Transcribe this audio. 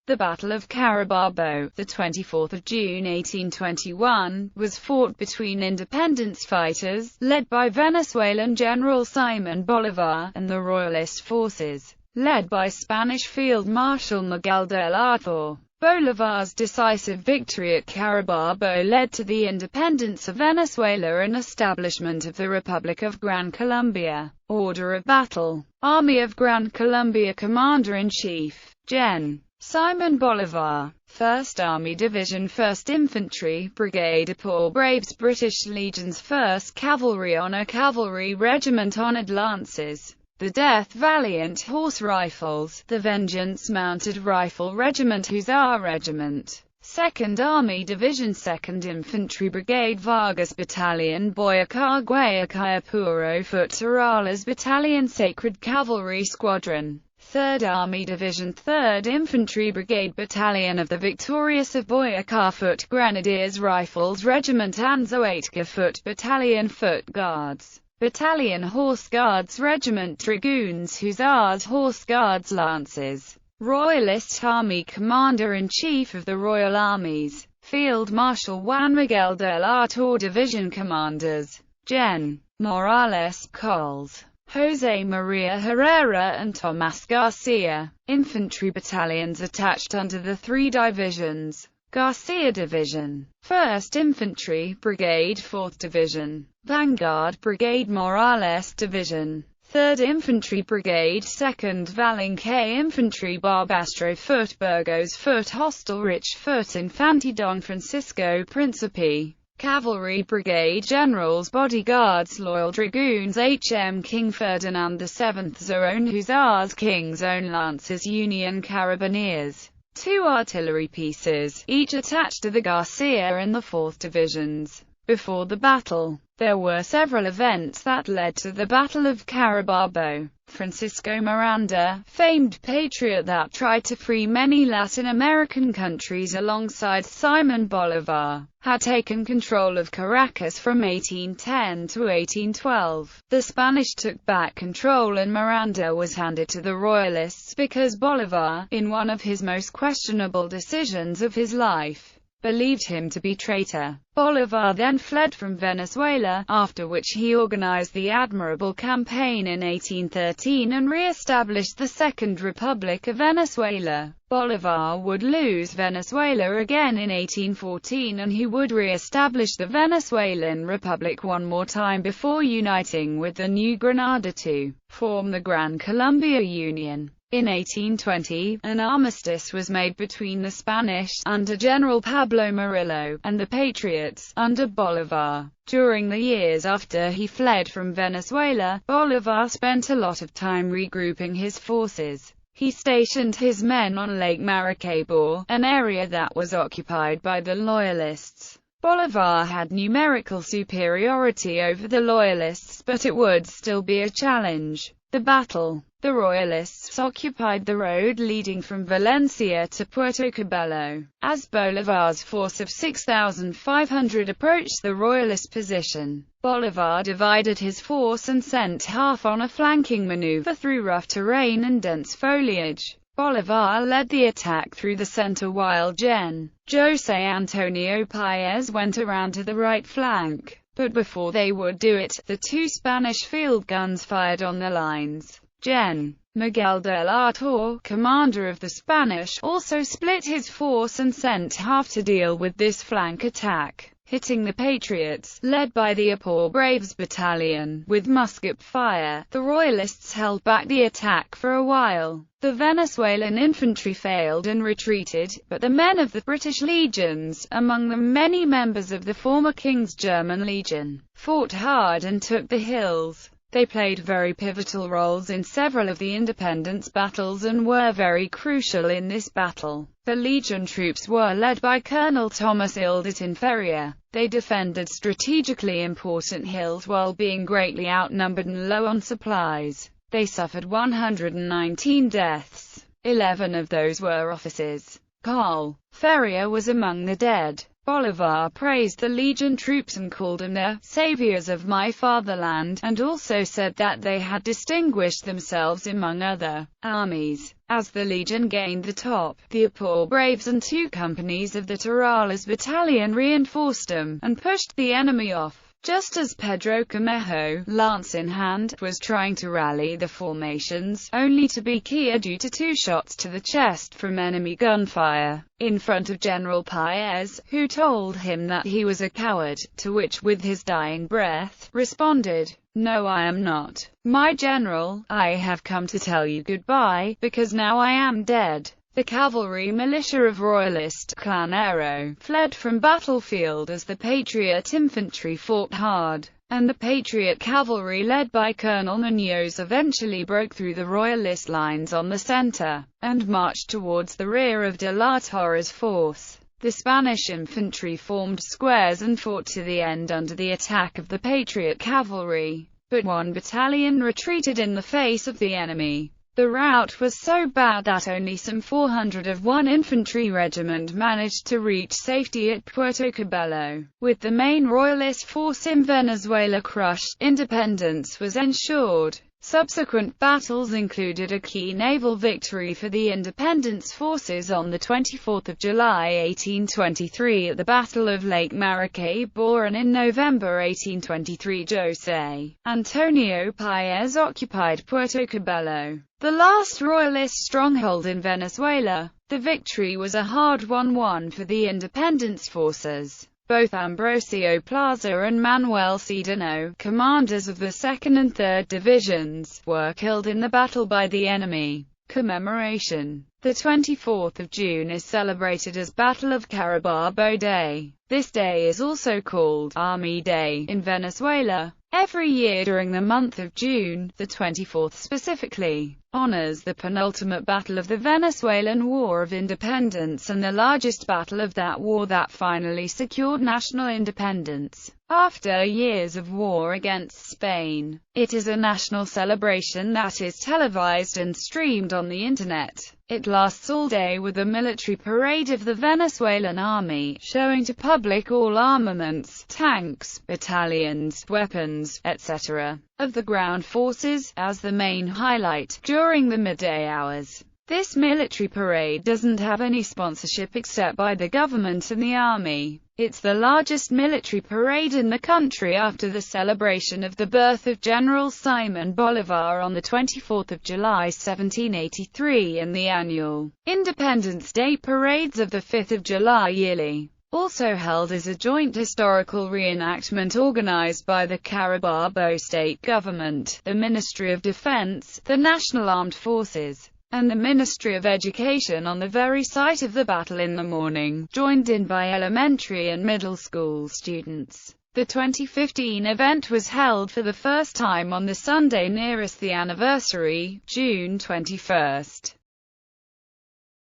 The Battle of Carabobo, the 24th of June 1821, was fought between independence fighters, led by Venezuelan General Simon Bolivar, and the Royalist forces, led by Spanish Field Marshal Miguel de Artois. Bolivar's decisive victory at Carabobo led to the independence of Venezuela and establishment of the Republic of Gran Colombia. Order of battle. Army of Gran Colombia Commander-in-Chief, Gen. Simon Bolivar, 1st Army Division 1st Infantry Brigade Paul Braves British Legion's 1st Cavalry Honour Cavalry Regiment Honoured Lances, the Death Valiant Horse Rifles, the Vengeance Mounted Rifle Regiment Hussar Regiment, 2nd Army Division 2nd Infantry Brigade Vargas Battalion Boyacá Guayacaya Puro Foot Torales Battalion Sacred Cavalry Squadron, 3rd Army Division 3rd Infantry Brigade Battalion of the Victorious of Boyacá Foot Grenadiers Rifles Regiment Anzoátegui Foot Battalion Foot Guards Battalion Horse Guards Regiment Dragoons Hussars Horse Guards Lances. Royalist Army Commander-in-Chief of the Royal Armies, Field Marshal Juan Miguel de Artois. Division Commanders, Gen. Morales Coles, José María Herrera and Tomás García. Infantry battalions attached under the three divisions. García Division, 1st Infantry Brigade 4th Division, Vanguard Brigade Morales Division, 3rd Infantry Brigade 2nd Valenque Infantry Barbastro Foot Burgos Foot Hostel Rich Foot Infantry Don Francisco Principe. Cavalry Brigade Generals Bodyguards Loyal Dragoons HM King Ferdinand the 7th Zone Hussars King's Own Lancers Union Carabineers. 2 artillery pieces, each attached to the Garcia and the 4th Divisions. Before the battle, there were several events that led to the Battle of Carabobo. Francisco Miranda, famed patriot that tried to free many Latin American countries alongside Simon Bolivar, had taken control of Caracas from 1810 to 1812. The Spanish took back control and Miranda was handed to the Royalists because Bolivar, in one of his most questionable decisions of his life, believed him to be traitor. Bolivar then fled from Venezuela, after which he organized the Admirable Campaign in 1813 and re-established the Second Republic of Venezuela. Bolivar would lose Venezuela again in 1814 and he would re-establish the Venezuelan Republic one more time before uniting with the New Granada to form the Gran Colombia Union. In 1820, an armistice was made between the Spanish, under General Pablo Murillo, and the Patriots, under Bolivar. During the years after he fled from Venezuela, Bolivar spent a lot of time regrouping his forces. He stationed his men on Lake Maracaibo, an area that was occupied by the Loyalists. Bolivar had numerical superiority over the Loyalists, but it would still be a challenge. The battle. The Royalists occupied the road leading from Valencia to Puerto Cabello. As Bolivar's force of 6,500 approached the Royalist position, Bolivar divided his force and sent half on a flanking maneuver through rough terrain and dense foliage. Bolivar led the attack through the center while Gen. José Antonio Páez went around to the right flank. But before they would do it, the 2 Spanish field guns fired on the lines. Gen. Miguel de Artois, commander of the Spanish, also split his force and sent half to deal with this flank attack, hitting the Patriots, led by the Paul Braves Battalion, with musket fire. The Royalists held back the attack for a while. The Venezuelan infantry failed and retreated, but the men of the British legions, among them many members of the former King's German Legion, fought hard and took the hills. They played very pivotal roles in several of the independence battles and were very crucial in this battle. The Legion troops were led by Colonel Thomas Ildeton Ferrier. They defended strategically important hills while being greatly outnumbered and low on supplies. They suffered 119 deaths. 11 of those were officers. Col. Ferrier was among the dead. Bolivar praised the Legion troops and called them the "saviors of my fatherland," and also said that they had distinguished themselves among other armies. As the Legion gained the top, the Apoor Braves and 2 companies of the Taralas Battalion reinforced them, and pushed the enemy off. Just as Pedro Camejo, lance in hand, was trying to rally the formations, only to be killed due to 2 shots to the chest from enemy gunfire, in front of General Paez, who told him that he was a coward, to which, with his dying breath, responded, "No, I am not. My general, I have come to tell you goodbye, because now I am dead." The cavalry militia of Royalist Clanero fled from battlefield as the Patriot infantry fought hard, and the Patriot cavalry led by Colonel Munoz eventually broke through the Royalist lines on the center, and marched towards the rear of de la Torre's force. The Spanish infantry formed squares and fought to the end under the attack of the Patriot cavalry, but 1 battalion retreated in the face of the enemy. The rout was so bad that only some 400 of 1 infantry regiment managed to reach safety at Puerto Cabello. With the main Royalist force in Venezuela crushed, independence was ensured. Subsequent battles included a key naval victory for the independence forces on 24 July 1823 at the Battle of Lake Maracaibo, and in November 1823 José Antonio Paez occupied Puerto Cabello, the last Royalist stronghold in Venezuela. The victory was a hard 1-1 for the independence forces. Both Ambrosio Plaza and Manuel Sedano, commanders of the 2nd and 3rd Divisions, were killed in the battle by the enemy. Commemoration. The 24th of June is celebrated as Battle of Carabobo Day. This day is also called Army Day in Venezuela. Every year during the month of June, the 24th specifically, honors the penultimate battle of the Venezuelan War of Independence and the largest battle of that war that finally secured national independence. After years of war against Spain, it is a national celebration that is televised and streamed on the internet. It lasts all day with a military parade of the Venezuelan army, showing to public all armaments, tanks, battalions, weapons, etc., of the ground forces, as the main highlight, during the midday hours. This military parade doesn't have any sponsorship except by the government and the army. It's the largest military parade in the country after the celebration of the birth of General Simon Bolivar on 24 July 1783 and the annual Independence Day parades of 5 July yearly. Also held as a joint historical reenactment organized by the Carabobo state government, the Ministry of Defense, the National Armed Forces, and the Ministry of Education on the very site of the battle in the morning, joined in by elementary and middle school students. The 2015 event was held for the first time on the Sunday nearest the anniversary, June 21.